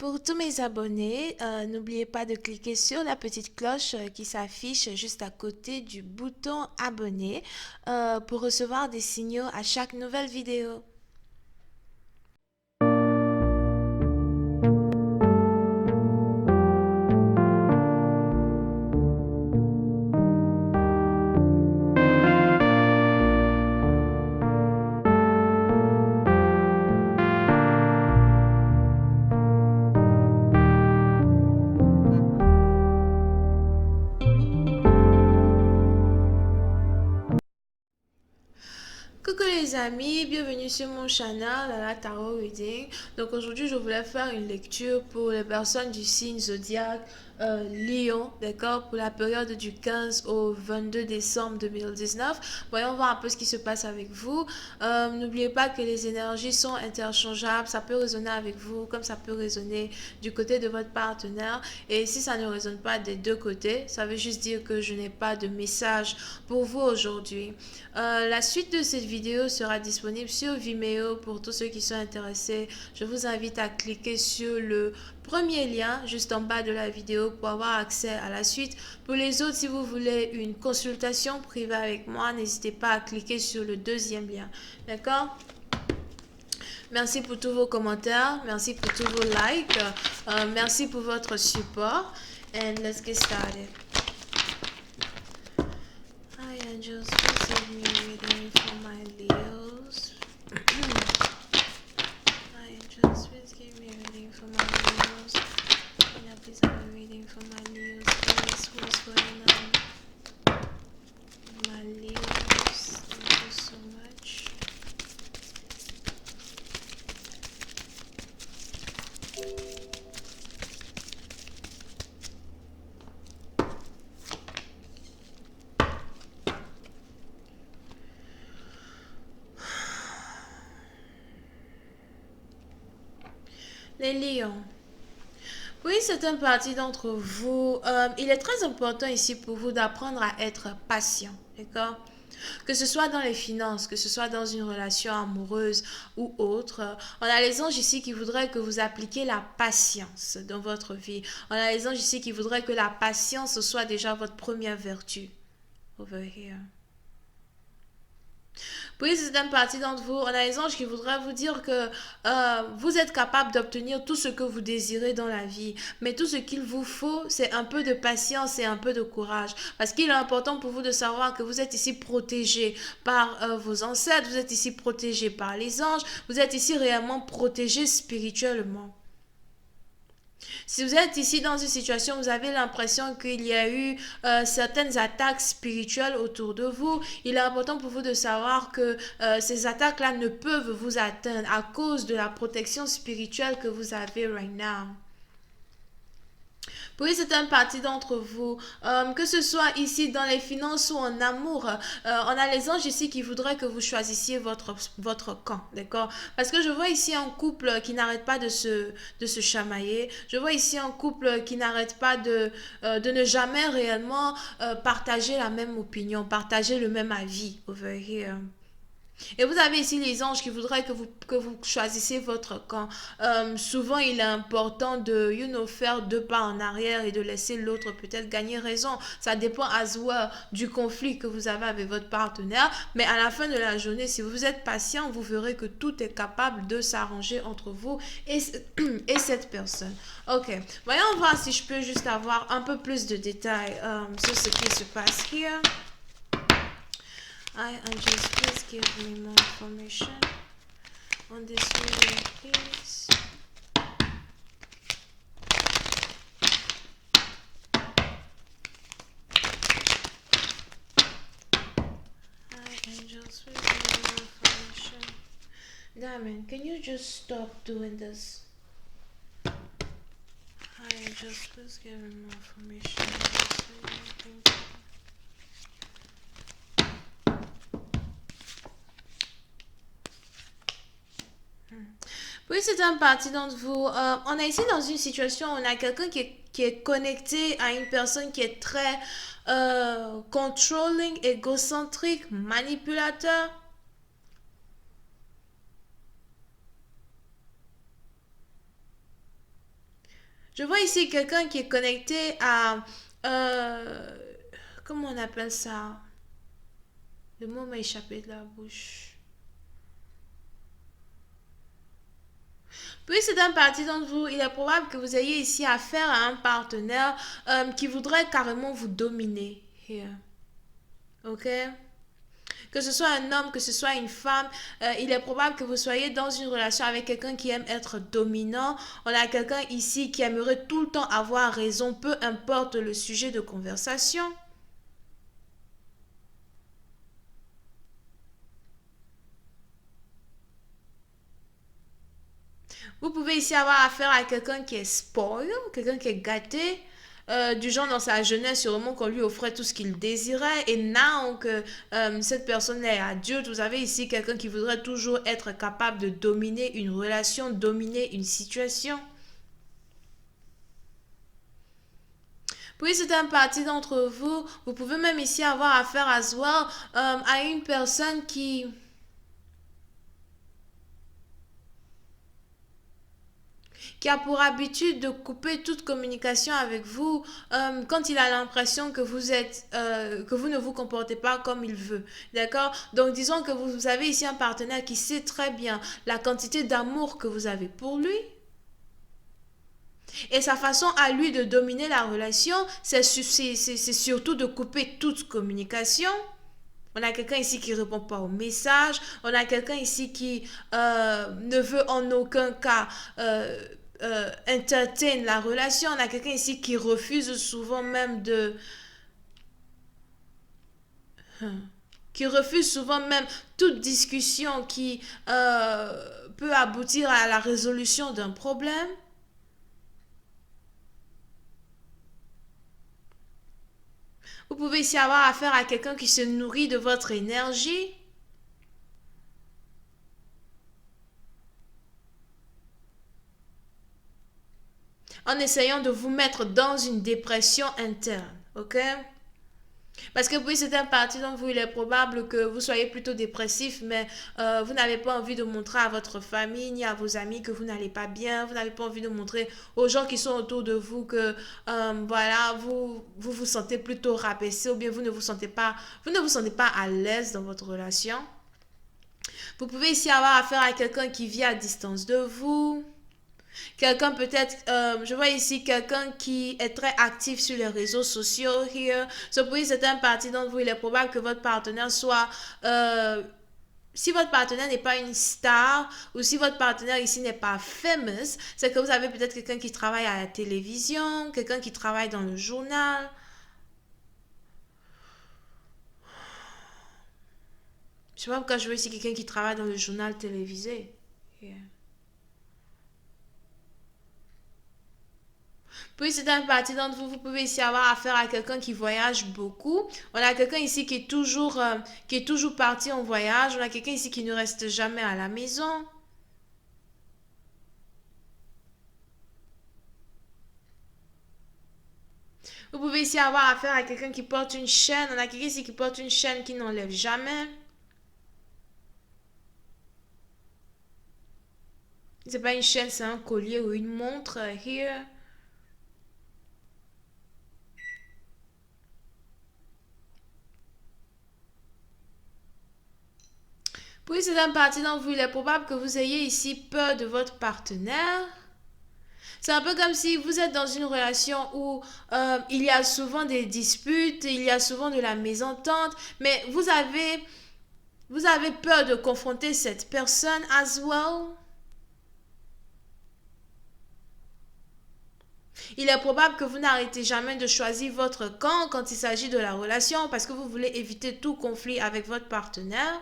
Pour tous mes abonnés, n'oubliez pas de cliquer sur la petite cloche qui s'affiche juste à côté du bouton abonner pour recevoir des signaux à chaque nouvelle vidéo. Coucou les amis, bienvenue sur mon channel la Tarot Reading. Donc aujourd'hui je voulais faire une lecture pour les personnes du signe zodiaque Lion, d'accord, pour la période du 15 au 22 décembre 2019. Voyons voir un peu ce qui se passe avec vous. N'oubliez pas que les énergies sont interchangeables, ça peut résonner avec vous comme ça peut résonner du côté de votre partenaire. Et si ça ne résonne pas des deux côtés, ça veut juste dire que je n'ai pas de message pour vous aujourd'hui. La suite de cette vidéo sera disponible sur Vimeo pour tous ceux qui sont intéressés. Je vous invite à cliquer sur le premier lien juste en bas de la vidéo pour avoir accès à la suite. Pour les autres, si vous voulez une consultation privée avec moi, n'hésitez pas à cliquer sur le deuxième lien. D'accord? Merci pour tous vos commentaires, merci pour tous vos likes, merci pour votre support. And let's get started. Hi angels, please give me a reading for my Leos. Hi angels, please give me a reading for my Leos. Can I please have a reading for my Leos, please? What's going on? My Leos, thank you so much. Les lions. Oui, c'est une partie d'entre vous. Il est très important ici pour vous d'apprendre à être patient, d'accord? Que ce soit dans les finances, que ce soit dans une relation amoureuse ou autre. On a les anges ici qui voudraient que vous appliquiez la patience dans votre vie. On a les anges ici qui voudraient que la patience soit déjà votre première vertu. Over here. Puis c'est une partie d'entre vous, on a les anges qui voudraient vous dire que vous êtes capable d'obtenir tout ce que vous désirez dans la vie. Mais tout ce qu'il vous faut, c'est un peu de patience et un peu de courage. Parce qu'il est important pour vous de savoir que vous êtes ici protégé par vos ancêtres, vous êtes ici protégé par les anges, vous êtes ici réellement protégé spirituellement. Si vous êtes ici dans une situation où vous avez l'impression qu'il y a eu certaines attaques spirituelles autour de vous, il est important pour vous de savoir que ces attaques-là ne peuvent vous atteindre à cause de la protection spirituelle que vous avez right now. Oui, c'est une partie d'entre vous, que ce soit ici dans les finances ou en amour, on a les anges ici qui voudraient que vous choisissiez votre camp, d'accord? Parce que je vois ici un couple qui n'arrête pas de se chamailler, je vois ici un couple qui n'arrête pas de ne jamais réellement partager la même opinion, partager le même avis over here. Et vous avez ici les anges qui voudraient que vous choisissiez votre camp. Souvent, il est important de faire deux pas en arrière et de laisser l'autre peut-être gagner raison. Ça dépend as well du conflit que vous avez avec votre partenaire. Mais à la fin de la journée, si vous êtes patient, vous verrez que tout est capable de s'arranger entre vous et, et cette personne. Ok, voyons voir si je peux juste avoir un peu plus de détails sur ce qui se passe here. Hi, angels, please give me more information on this reading, please. Hi, angels, please give me more information. Diamond, can you just stop doing this? Hi, angels, please give me more information on this reading, thank you. Oui, c'est un parti d'entre vous. On est ici dans une situation où on a quelqu'un qui est connecté à une personne qui est très controlling, égocentrique, manipulateur. Je vois ici quelqu'un qui est connecté à... comment on appelle ça? Le mot m'a échappé de la bouche. Puis c'est un parti d'entre vous, il est probable que vous ayez ici affaire à un partenaire qui voudrait carrément vous dominer. Here. Ok? Que ce soit un homme, que ce soit une femme, il est probable que vous soyez dans une relation avec quelqu'un qui aime être dominant. On a quelqu'un ici qui aimerait tout le temps avoir raison, peu importe le sujet de conversation. Vous pouvez ici avoir affaire à quelqu'un qui est spoil, quelqu'un qui est gâté, du genre dans sa jeunesse, sûrement qu'on lui offrait tout ce qu'il désirait. Et now que cette personne est adulte, vous avez ici quelqu'un qui voudrait toujours être capable de dominer une relation, dominer une situation. Puis c'est un parti d'entre vous. Vous pouvez même ici avoir affaire à well, à une personne qui a pour habitude de couper toute communication avec vous quand il a l'impression que que vous ne vous comportez pas comme il veut. D'accord? Donc disons que vous avez ici un partenaire qui sait très bien la quantité d'amour que vous avez pour lui. Et sa façon à lui de dominer la relation, c'est surtout de couper toute communication. On a quelqu'un ici qui ne répond pas aux messages. On a quelqu'un ici qui ne veut en aucun cas entertain la relation. On a quelqu'un ici qui refuse souvent même qui refuse souvent même toute discussion qui peut aboutir à la résolution d'un problème. Vous pouvez ici avoir affaire à quelqu'un qui se nourrit de votre énergie. En essayant de vous mettre dans une dépression interne. Ok? Parce que oui, c'est un parti dont vous, il est probable que vous soyez plutôt dépressif, mais vous n'avez pas envie de montrer à votre famille ni à vos amis que vous n'allez pas bien. Vous n'avez pas envie de montrer aux gens qui sont autour de vous que voilà, vous sentez plutôt rabaissé ou bien vous ne vous sentez pas à l'aise dans votre relation. Vous pouvez ici avoir affaire à quelqu'un qui vit à distance de vous. Quelqu'un peut-être, je vois ici quelqu'un qui est très actif sur les réseaux sociaux. Here. So, pour c'est un parti d'entre vous, il est probable que votre partenaire soit... si votre partenaire n'est pas une star ou si votre partenaire ici n'est pas famous, c'est que vous avez peut-être quelqu'un qui travaille à la télévision, quelqu'un qui travaille dans le journal. Je sais pas pourquoi je vois ici quelqu'un qui travaille dans le journal télévisé. Yeah. Puis c'est un parti d'entre vous, vous pouvez ici avoir affaire à quelqu'un qui voyage beaucoup. On a quelqu'un ici qui est toujours parti en voyage. On a quelqu'un ici qui ne reste jamais à la maison. Vous pouvez ici avoir affaire à quelqu'un qui porte une chaîne. On a quelqu'un ici qui porte une chaîne qui n'enlève jamais. C'est pas une chaîne, c'est un collier ou une montre. Here. Puis c'est un parti d'entre vous. Il est probable que vous ayez ici peur de votre partenaire. C'est un peu comme si vous êtes dans une relation où il y a souvent des disputes, il y a souvent de la mésentente, mais vous avez peur de confronter cette personne as well. Il est probable que vous n'arrêtez jamais de choisir votre camp quand il s'agit de la relation parce que vous voulez éviter tout conflit avec votre partenaire.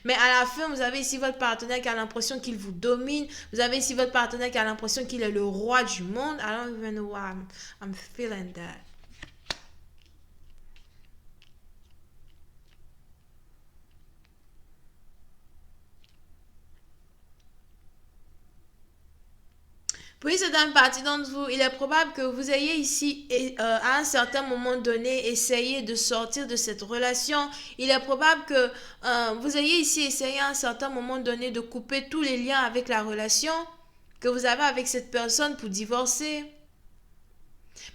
Mais à la fin, vous avez ici votre partenaire qui a l'impression qu'il vous domine. Vous avez ici votre partenaire qui a l'impression qu'il est le roi du monde. I don't even know why I'm feeling that. Puis c'est une partie d'entre vous. Il est probable que vous ayez ici, à un certain moment donné, essayé de sortir de cette relation. Il est probable que vous ayez ici essayé à un certain moment donné de couper tous les liens avec la relation que vous avez avec cette personne pour divorcer.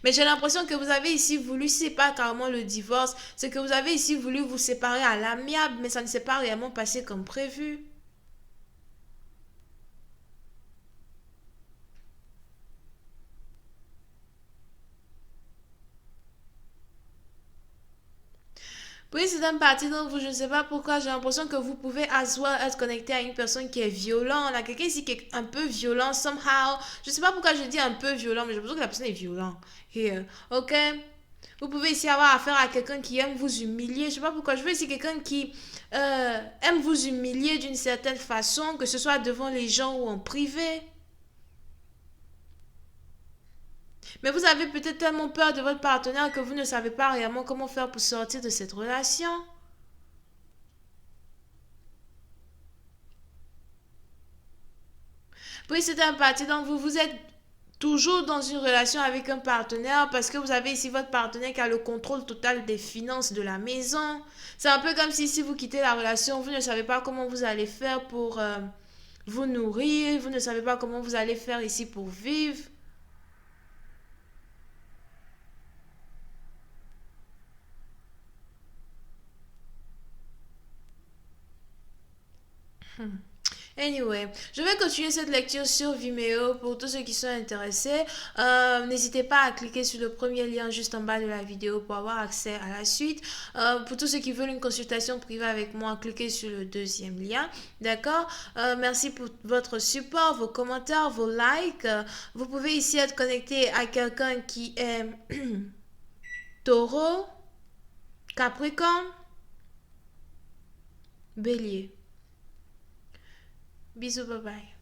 Mais j'ai l'impression que vous avez ici voulu, si c'est pas carrément le divorce, c'est que vous avez ici voulu vous séparer à l'amiable, mais ça ne s'est pas réellement passé comme prévu. Oui, c'est un parti dont vous, je ne sais pas pourquoi, j'ai l'impression que vous pouvez asseoir, être connecté à une personne qui est violente, là, quelqu'un ici qui est un peu violent, somehow. Je ne sais pas pourquoi je dis un peu violent, mais j'ai l'impression que la personne est violente. Here, ok? Vous pouvez ici avoir affaire à quelqu'un qui aime vous humilier. Je ne sais pas pourquoi. Je veux ici quelqu'un qui aime vous humilier d'une certaine façon, que ce soit devant les gens ou en privé. Mais vous avez peut-être tellement peur de votre partenaire que vous ne savez pas réellement comment faire pour sortir de cette relation. Oui, c'est un parti donc vous êtes toujours dans une relation avec un partenaire parce que vous avez ici votre partenaire qui a le contrôle total des finances de la maison. C'est un peu comme si vous quittez la relation, vous ne savez pas comment vous allez faire pour vous nourrir, vous ne savez pas comment vous allez faire ici pour vivre. Anyway, je vais continuer cette lecture sur Vimeo pour tous ceux qui sont intéressés. N'hésitez pas à cliquer sur le premier lien juste en bas de la vidéo pour avoir accès à la suite. Pour tous ceux qui veulent une consultation privée avec moi, cliquez sur le deuxième lien. D'accord? Merci pour votre support, vos commentaires, vos likes. Vous pouvez ici être connecté à quelqu'un qui est Taureau, Capricorne, Bélier. Bisous, bye bye.